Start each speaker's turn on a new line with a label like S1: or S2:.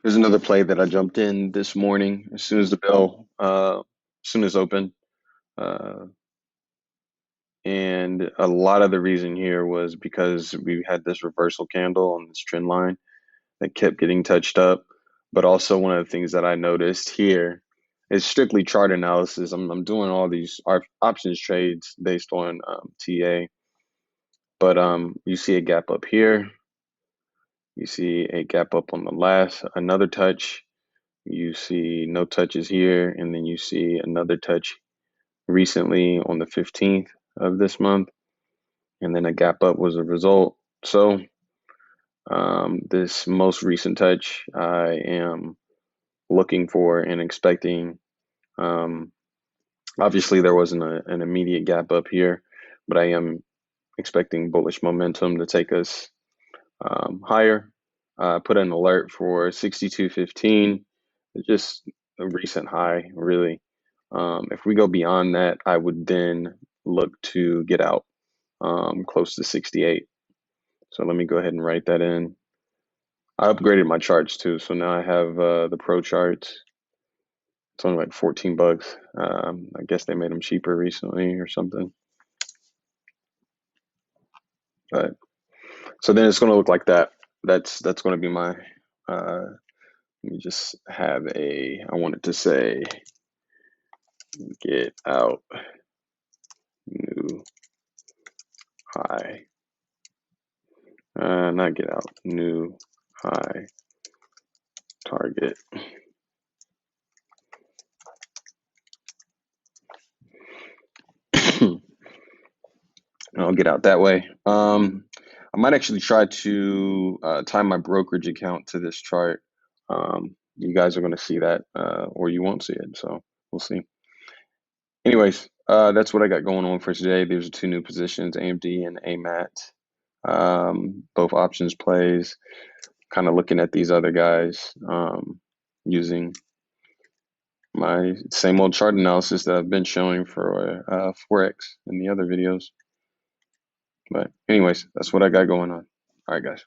S1: There's another play that I jumped in this morning as soon as the bell, as soon as open. Uh, and a lot of the reason here was because we had this reversal candle on this trend line that kept getting touched up. But also one of the things that I noticed here is strictly chart analysis. I'm doing all these options trades based on TA, but you see a gap up here. You see a gap up on the last, another touch. You see no touches here, and then you see another touch recently on the 15th of this month, and then a gap up was a result. So this most recent touch, I am looking for and expecting. Um, Obviously, there wasn't an immediate gap up here, but I am expecting bullish momentum to take us higher. Put an alert for 62.15, just a recent high, really. If we go beyond that, I would then look to get out close to 68. So let me go ahead and write that in. I upgraded my charts too, so now I have the pro charts. It's only like 14 bucks. I guess they made them cheaper recently or something. But so then it's going to look like that. That's going to be my. Let me just have a. I wanted to say, get out, new high. Not get out, new high target. I'll get out that way. I might actually try to tie my brokerage account to this chart. You guys are going to see that, or you won't see it. So we'll see. Anyways, that's what I got going on for today. There's two new positions, AMD and AMAT. Both options plays. Kind of looking at these other guys using my same old chart analysis that I've been showing for Forex in the other videos. But anyways, that's what I got going on. All right, guys.